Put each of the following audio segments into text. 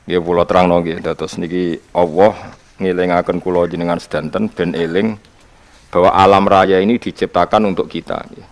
Nggih kula terangno nggih dados niki Allah ngelingaken kula jenengan sedanten ben eling bahwa alam raya ini diciptakan untuk kita nggih.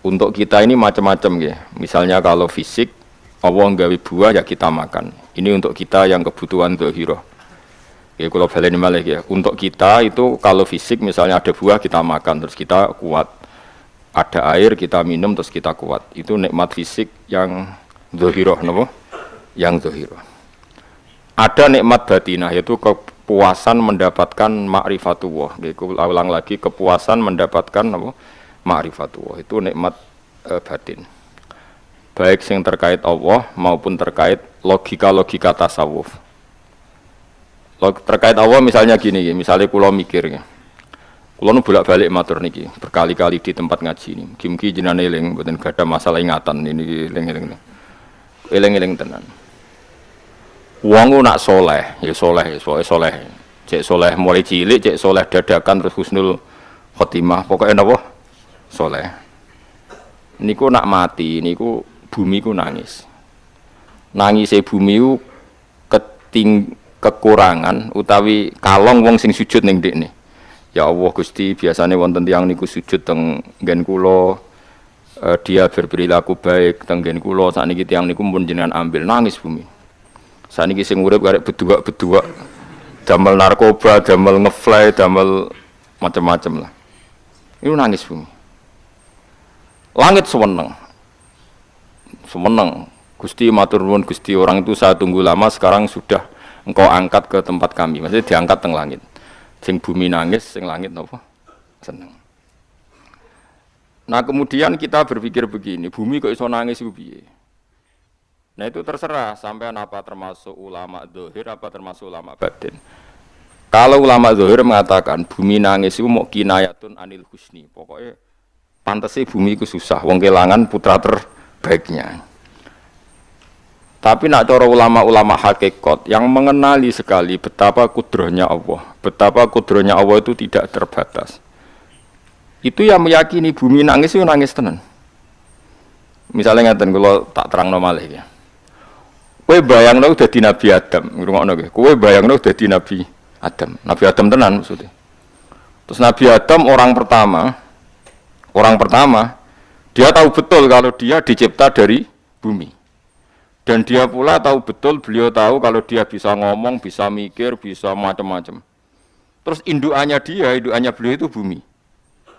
Untuk kita ini macam-macam nggih. Misalnya kalau fisik Allah nggawe buah ya kita makan. Ini untuk kita yang kebutuhan dzahirah. Ya kalau baleni malih ya. Untuk kita itu kalau fisik misalnya ada buah kita makan terus kita kuat. Ada air kita minum terus kita kuat. Itu nikmat fisik yang dzahirah napa? Yang dzahirah. Ada nikmat batinah yaitu kepuasan mendapatkan ma'rifatullah. Iku ulang lagi kepuasan mendapatkan apa? Ma'rifatullah. Itu nikmat batin. Baik yang terkait Allah maupun terkait logika-logika tasawuf. Terkait Allah misalnya gini, misalnya kula mikir ya. Kula nu bolak-balik matur niki, berkali-kali di tempat ngaji ini. Mugi-mugi jenengan eling mboten gadah masalah ingatan ini eling-eling. Eling-eling tenan. Wong nak soleh, ya soleh, soleh. Cek soleh mulai cilik, cek soleh dadakan terus husnul khotimah. Pokoknya napa? Soleh. Niku nak mati, niku bumi ku nangis. Nangis bumi ku kekurangan utawi kalong wong sing sujud ning ndekne. Ya Allah Gusti, biasane wonten tiyang niku sujud teng nggen kula dia berperilaku baik teng nggen kula sakniki tiyang niku pun jenengan ambil nangis bumi. Sakniki sing urip karek bedua-bedua damel narkoba, damel ngefly, damel macam-macam lah. Itu nangis bumi. Langit seweneng. Seweneng. Gusti matur nuwun Gusti, orang itu saya tunggu lama sekarang sudah engkau angkat ke tempat kami. Maksudnya diangkat teng langit. Sing bumi nangis, sing langit napa? Seneng. Nah, kemudian kita berpikir begini, bumi kok iso nangis iku piye? Nah, itu terserah sampean apa termasuk ulama zahir apa termasuk ulama batin. Kalau ulama zahir mengatakan bumi nangis itu mau kinayatun anil husni. Pokoknya pantese bumi itu susah, wong kelangan putra terbaiknya. Tapi nak cara ulama-ulama hakikat yang mengenali sekali betapa kudrahnya Allah, betapa kudrahnya Allah itu tidak terbatas. Itu yang meyakini bumi nangis itu nangis tenan. Misalnya ngaten kula tak terangno malih ya. Kowe bayangno dadi Nabi Adam, ngrungokno kowe. Kowe bayangno dadi Nabi Adam. Nabi Adam tenan maksudnya. Terus Nabi Adam orang pertama dia tahu betul kalau dia dicipta dari bumi. Dan dia pula tahu betul, beliau tahu kalau dia bisa ngomong, bisa mikir, bisa macam-macam. Terus indukannya beliau itu bumi.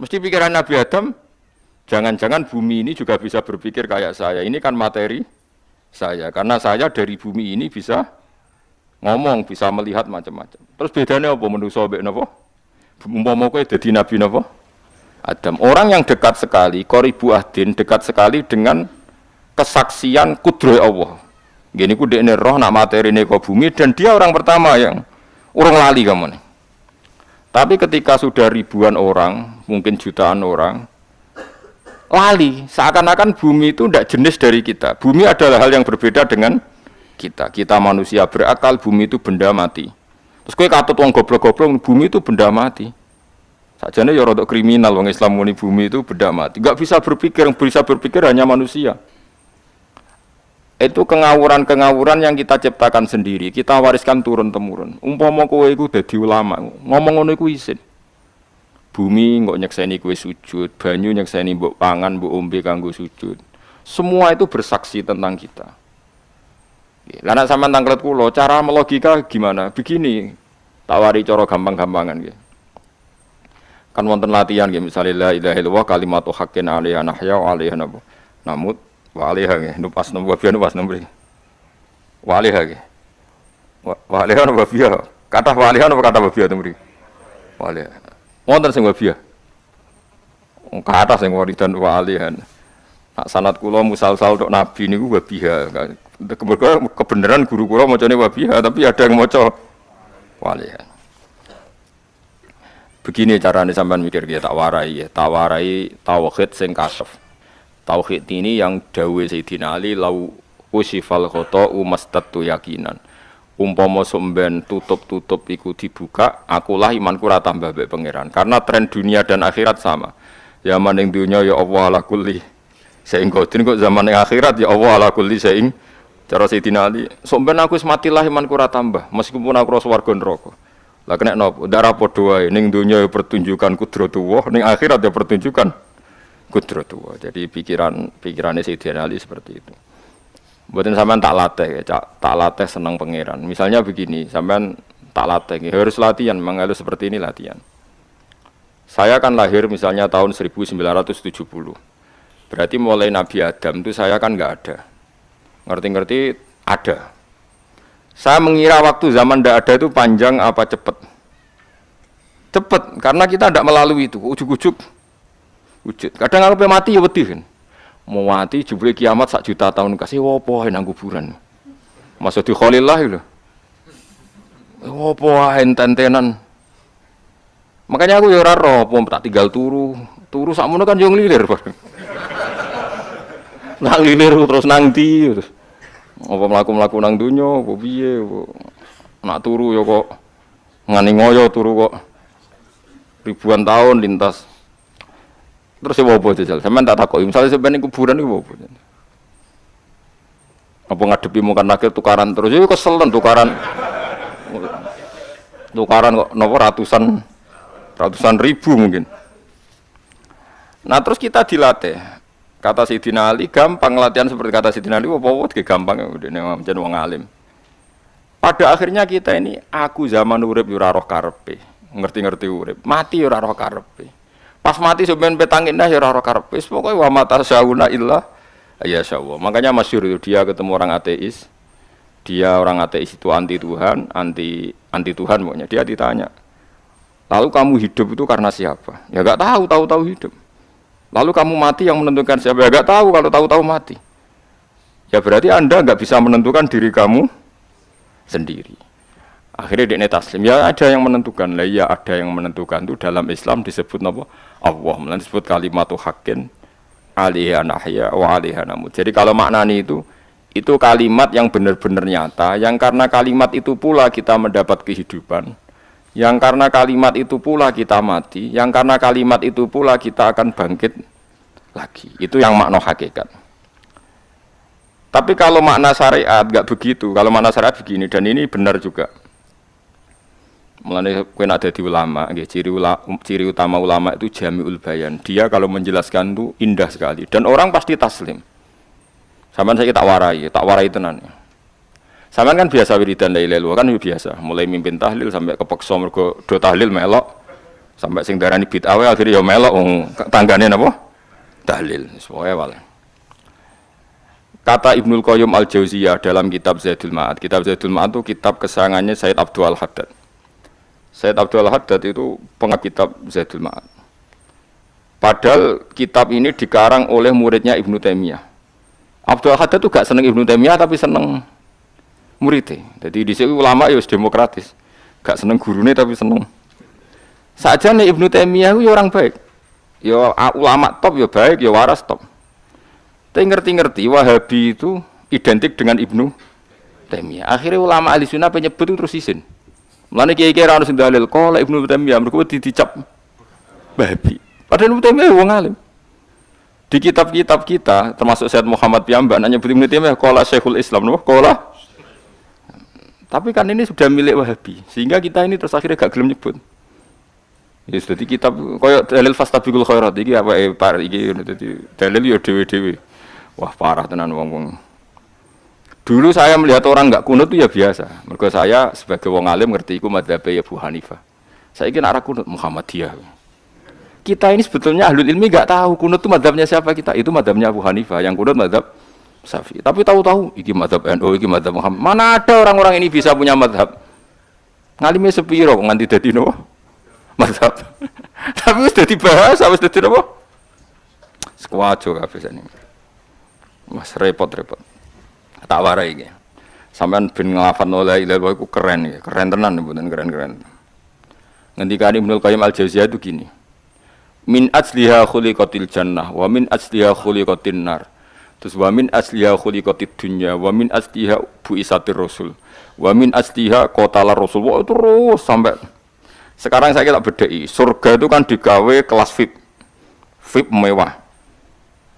Mesti pikiran Nabi Adam, jangan-jangan bumi ini juga bisa berpikir kayak saya. Ini kan materi saya, karena saya dari bumi ini bisa ngomong, bisa melihat macam-macam. Terus bedanya apa manusa mbek napa? Umpama kowe dadi Nabi napa? Adam. Orang yang dekat sekali, qoribu ahdin, dekat sekali dengan kesaksian kudrah Allah. Gini ku dekne roh nak materine kok bumi dan dia orang pertama yang urung lali kamu nih. Tapi ketika sudah ribuan orang, mungkin jutaan orang lali, seakan-akan bumi itu tidak jenis dari kita. Bumi adalah hal yang berbeda dengan kita. Kita manusia berakal, bumi itu benda mati. Terus kowe katut wong goblok-goblok, bumi itu benda mati. Sakjane ya rada kriminal wong Islam muni bumi itu benda mati. Enggak bisa berpikir, yang bisa berpikir hanya manusia. Itu kengawuran-kengawuran yang kita ciptakan sendiri, kita wariskan turun-temurun. Umpama kowe iku dadi ulama, ngomong ngono iku isin. Bumi kok nyekseni kowe sujud, banyu nyekseni mbok pangan, mbok ombe kanggo sujud. Semua itu bersaksi tentang kita. Lah nek sampean tanglet kula, cara melogika gimana? Begini, tak wari cara gampang-gampangan nggih. Kan wonten latihan nggih, misale la ilaha illallah kalimatu haqqin 'alaiha nahya wa 'alaiha namut. Waliha nggih, nupas nomor biar nupas nomor. Waliha nggih. Waliha nomor biar. Kata waliha nomor kata biar nomor. Waliha. Wonten sing biar. Kata sing waridan walihan. Nak sanad kula musal-sal tok nabi niku wabiha. Kebenaran guru kula macane wabiha tapi ada yang maca waliha. Begini carane sampean mikir ya tak warai tauhid sing kasef. Tauhid ini yang dawuh Sayyidina Ali lau usifal khata'u mastatu yakinan. Umpama somben tutup-tutup iku dibuka, akulah imanku ora tambah mbek pangeran. Karena tren dunia dan akhirat sama. Ya maning dunia ya Allah ala kulli saing qadir kok zaman akhirat ya Allah ala kulli saing Cara Sayyidina Ali, sampeyan aku wis mati lah imanku ora tambah, meskipun aku ora swarga neraka. Lah kena napa? Ndara padha wae ning donya pertunjukan kudratullah, ning akhirat ya pertunjukan kudratullah. Jadi pikirannya Sayyidina Ali seperti itu. Mboten sampean tak latih, tak latih seneng pangeran. Misalnya begini, sampean tak latih, harus latihan, memang harus seperti ini latihan. Saya kan lahir misalnya tahun 1970. Berarti mulai Nabi Adam itu saya kan nggak ada. Ngerti-ngerti ada. Saya mengira waktu zaman tidak ada itu panjang apa cepat? Cepat, karena kita tidak melalui itu. Ujuk-ujuk wujud. Kadang aku mati ya wedi kan. Mau mati jebule kiamat 1 juta tahun kasih wopo nang kuburan. Maksud di Khalillah lho. Wopo enten-tenan. Makanya aku ya ora roh, tak tinggal turu sakmono kan yo nglilir. Nang lilir terus nang ndi terus. Apa mlaku-mlaku nang donya apa piye nak turu ya kok ngani ngoyo turu kok ribuan tahun lintas. Terus ya apa jajal? Sampeyan tak takoki, misale sampeyan ning kuburan iku apa? Apa ngadepi mungkar nakir tukaran terus ya keselen tukaran kok napa ratusan ribu mungkin. Nah, terus kita dilatih. Kata Sayyidina Ali, gampang latihan seperti kata Sayyidina Ali, apa-apa gampang udah nek wong alim. Pada akhirnya kita ini aku zaman urip yo ora roh karepe, ngerti-ngerti urip. Mati yo ora roh karepe. Pas mati sampeyan petang indah yo ora roh karepe. Pokoke wa mata sauna illa ya Allah. Makanya masyhur itu dia ketemu orang ateis. Dia orang ateis itu anti Tuhan, anti Tuhan pokoknya. Dia ditanya, "Lalu kamu hidup itu karena siapa?" Ya enggak tahu hidup. Lalu kamu mati yang menentukan siapa? Ya enggak tahu, kalau tahu-tahu mati. Ya berarti Anda enggak bisa menentukan diri kamu sendiri. Akhirnya dia taslim. Ya ada yang menentukan. Lah ya ada yang menentukan itu dalam Islam disebut apa? Allah. Mulane disebut kalimatu haqqin alaiha nahya wa alaiha namut. Jadi kalau maknani itu kalimat yang benar-benar nyata, yang karena kalimat itu pula kita mendapat kehidupan. Yang karena kalimat itu pula kita mati, yang karena kalimat itu pula kita akan bangkit lagi. Itu yang makna hakikat. Tapi kalau makna syariat enggak begitu. Kalau makna syariat begini, dan ini benar juga. Mulane kowe nek dadi ulama, nggih ciri utama ulama itu jami'ul bayan. Dia kalau menjelaskan itu indah sekali dan orang pasti taslim. Sampeyan saya tak warai tenan. Sampeyan kan biasa wiridan la ilaha illallah kan biasa, mulai mimpin tahlil sampai kepeksa mergo do tahlil melok, sampai sing darani bid'ah akhirnya ya melok wong tanggane napa? Tahlil. Semoga wae. Kata Ibnul Qayyim Al-Jauziyah dalam kitab Zadul Ma'ad. Kitab Zadul Ma'ad itu kitab kesayangannya Sayyid Abdul Haddad. Sayyid Abdul Haddad itu pengarang kitab Zadul Ma'ad. Padahal kitab ini dikarang oleh muridnya Ibnu Taimiyah. Abdul Haddad itu gak seneng Ibnu Taimiyah tapi seneng muridnya. Jadi di sini ulama ya demokratis. Gak seneng gurune tapi seneng. Saja nih Ibnu Taimiyah itu orang baik. Ya ulama top ya baik, ya waras top. Tapi ngerti-ngerti Wahabi itu identik dengan Ibnu Taimiyah. Akhirnya ulama ahli sunnah penyebut itu terus isin. Mulane kiai-kiai ra ono sing dalil kok Ibnu Taimiyah mergo dicap Wahabi. Padahal Ibnu Taimiyah wong alim. Di kitab-kitab kita termasuk Syekh Muhammad piyambak nyebut Ibnu Taimiyah qala Syekhul Islam no qala. Tapi kan ini sudah milik Wahabi sehingga kita ini terus akhirnya gak gelem nyebut. Ya dadi kitab koyo dalil fastabiqul khairat iki apa par iki dadi dalil yo dhewe-dhewe. Wah parah tenan wong-wong. Dulu saya melihat orang enggak kunut itu ya biasa. Mergo saya sebagai wong alim ngerti iku madzhab Abu Hanifah. Saiki nek ora kunut Muhammadiyah. Kita ini sebetulnya ahlul ilmi enggak tahu kunut itu madzhabnya siapa kita. Itu madzhabnya Abu Hanifah, yang kunut madzhab Syafi'i. Tapi tahu-tahu iki madzhab NU, iki madzhab Muhammad. Mana ada orang-orang ini bisa punya madzhab? Ngalime sepiro nganti dadi no madzhab. Tapi wis dadi bahasa, wis dadi apa? Sekuajo kabeh sene. Mas repot-repot. Tak warai iki. Sampeyan ben nglafadzno la ilaha illallah iku keren ya, keren tenan mboten keren-keren. Ngendikane Ibnu Qayyim Al-Jauziyah itu gini. Min asliha khuliqatil jannah wa min asliha khuliqatin nar. Terus wa min asliha khuliqatid dunya wa min asliha buisatir rasul. Wa min asliha qatala rasul. Wah, terus sampai sekarang saya tak bedai. Surga itu kan digawe kelas VIP. VIP mewah.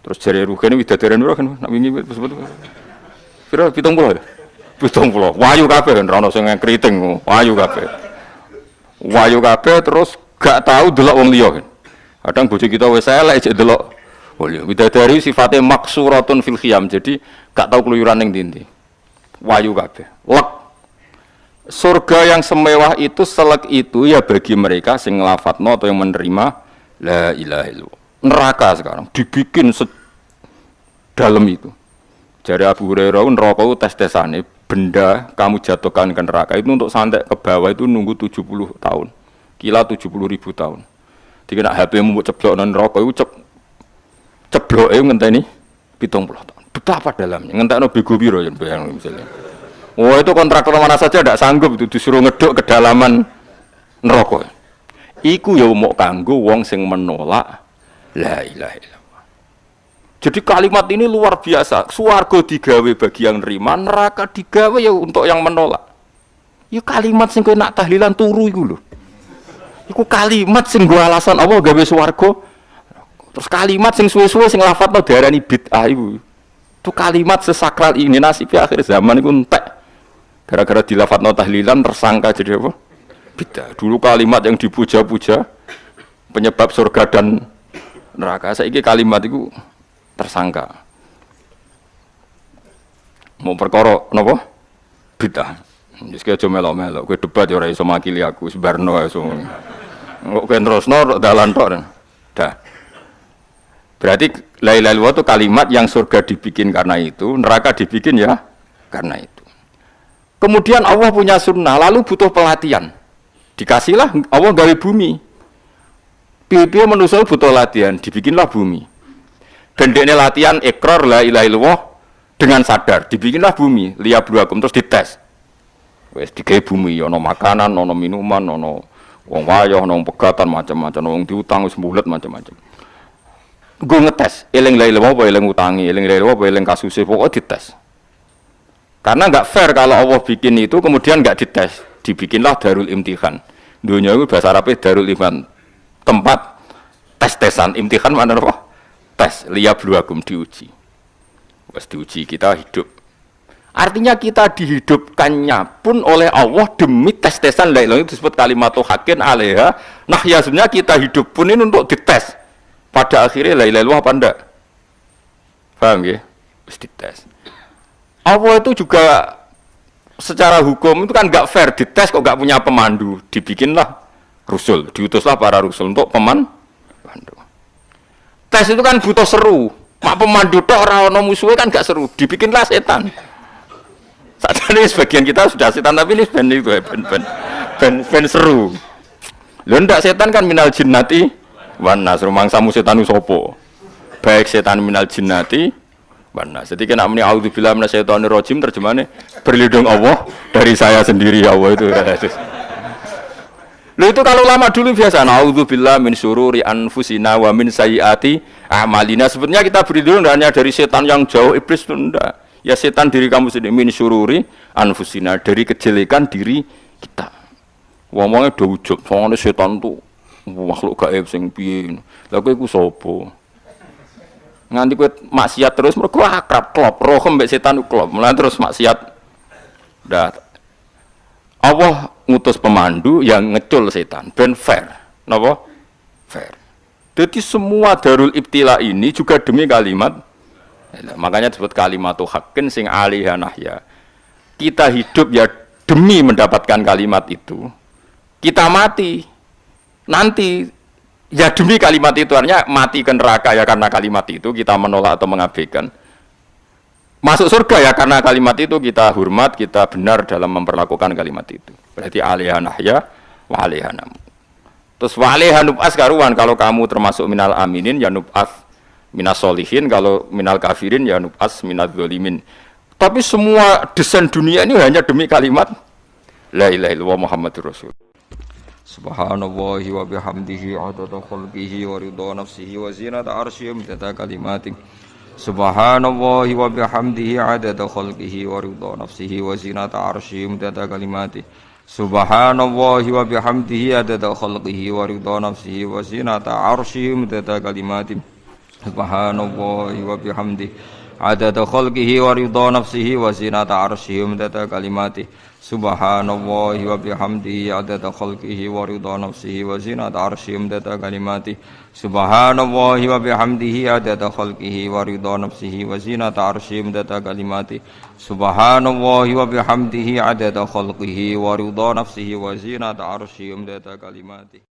Terus jari rugane widadari nura kan nak wingi sebut. Piro 70 ya? 70. Wayu kabeh ora ono sing kriting, wayu kabeh. Wayu kabeh terus gak tahu delok wong liya. Kadang bojo kita wis elek jek delok. Bidadari sifatnya maksuratun fil khiyam. Jadi gak tahu keluyuran ning ndi. Wayu kabeh. Lek surga yang semewah itu selek itu ya bagi mereka sing nglafatno atau yang menerima la ilaha illallah. Neraka sekarang dibikin dalam itu. Jadi Abu Hurairah neraka itu tes-tesane benda kamu jatuhkan ke neraka itu untuk santai ke bawah itu nunggu 70 tahun. Kila 70.000 tahun. Jadi nak HP mu ceblok nang neraka itu cebloke ngenteni 70 tahun. Betapa dalamnya. Ngentekno bego piro yen bayang misalnya. Oh itu kontraktor mana saja tidak sanggup itu disuruh ngeduk kedalaman neraka. Iku ya mau kanggo wong sing menolak la ilaha illallah. Jadi kalimat ini luar biasa. Swarga digawe bagi yang nerima, neraka digawe ya untuk yang menolak. Ya kalimat sing kowe nak tahlilan turu iku lho. Iku kalimat sing nggo alasan apa gawe swarga. Terus kalimat sing suwe-suwe sing lafadzno diarani bid'ah iku. Itu kalimat sesakral ini nasib akhir zaman iku entek. Gara-gara dilafadzno tahlilan tersangka jadi apa? Bid'ah. Dulu kalimat yang dipuja-puja penyebab surga dan neraka. Saiki kalimat itu tersangka. Mau perkara napa? Bid'ah. Wis aja melok-melok, kowe debat ya ora iso makili aku, sebarno iso. Kok kowe terusno dalan tok. Dah. Berarti la ilaha illallah itu kalimat yang surga dibikin karena itu, neraka dibikin ya karena itu. Kemudian Allah punya sunnah, lalu butuh pelatihan. Dikasihlah Allah gawe bumi. Piye-piye manusia butuh latihan, dibikinlah bumi. Dan dekne latihan ikrar la ilaha illallah dengan sadar, dibikinlah bumi, liyabluwakum terus dites. Wes digawe bumi, ana makanan, ana minuman, ana wong wayah, ana pegatan macam-macam, wong diutang wis mbulet macam-macam. Gue ngetes, eling la ilaha illallah apa eling utangi, eling la ilaha illallah apa eling kasuse, pokoknya dites. Karena enggak fair kalau Allah bikin itu kemudian enggak dites, dibikinlah darul imtihan. Dunia itu bahasa Arabnya darul imtihan, tempat tes-tesan. Imtihan mana apa? Tes, liyabluwakum, diuji. Wes diuji kita hidup. Artinya kita dihidupkannya pun oleh Allah demi tes-tesan la ilaha, itu disebut kalimatu haqqin 'alaiha. Nah, ya sebenarnya kita hidup pun ini untuk dites. Pada akhirnya la ilaha illallah apa enggak? Paham ya? Wes dites. Allah itu juga secara hukum itu kan enggak fair, dites kok enggak punya pemandu, dibikinlah rusul, diutuslah para rusul untuk pemandu. Tes itu kan butuh seru. Mak pemandu tok ora ono musuhe kan gak seru. Dibikinlah setan. Sakjane sebagian kita sudah setan tapi ini ben itu ben seru. Lho ndak setan kan minal jinnati wan nas. Rumangsamu setan sapa? Baik setan minal jinnati wan nas. Jadi kena muni auzubillahi minasyaitonir rajim terjemahane berlindung Allah dari saya sendiri ya Allah itu. Loh itu kalau lama dulu biasa naudzubillah min syururi anfusina wa min sayyiati a'malina. Sebenarnya kita berlindung hanya dari setan yang jauh, iblis itu enggak. Ya setan diri kamu sendiri, min syururi anfusina, dari kejelekan diri kita. Ngomongnya do ujub, soalnya setan itu makhluk gaib sing piye. Lah kowe iku sapa? Nganti kowe maksiat terus mergo akrab klop, roh mbek setan ku klop. Mulane terus maksiat. Dah Allah ngutus pemandu yang ngecul setan, ben fair, napa? Fair. Jadi semua darul ibtila ini juga demi kalimat, makanya disebut kalimatu haqqin sing alaiha nahya. Kita hidup ya demi mendapatkan kalimat itu. Kita mati nanti ya demi kalimat itu, artinya mati ke neraka ya karena kalimat itu kita menolak atau mengabaikan. Masuk surga ya karena kalimat itu kita hormat, kita benar dalam memperlakukan kalimat itu. Berarti alaiha nahya wa alaiha nam. Terus wa alaiha nub'as karuan, kalau kamu termasuk minal aminin ya nub'as minas solihin, kalau minal kafirin ya nub'as minaz zalimin. Tapi semua desain dunia ini hanya demi kalimat la ilaha illallah Muhammadur Rasul. Subhanallahi wa bihamdihi adada khalqihi wa ridha nafsihi wa zinata arsyihi midada kalimatin. Subhanallahi wa bihamdihi adada khalqihi wa ridha nafsihi wa zinata arsyihi midada kalimati. Subhanallahi wa bihamdihi adada khalqihi wa ridha nafsihi wa zinata arsyihi midada kalimati. Subhanallahi wa bihamdihi adada khalqihi wa ridha nafsihi wa zinata arsyihi wa midada kalimatihi Subhanallahi wa bihamdihi adada khalqihi wa ridha nafsihi wa zinata arsyihi wa midada kalimatihi Subhanallahi wa bihamdihi adada khalqihi wa ridha nafsihi wa zinata arsyihi wa midada kalimatihi Subhanallahi wa bihamdihi adada khalqihi wa ridha nafsihi wa zinata arsyihi wa midada kalimatihi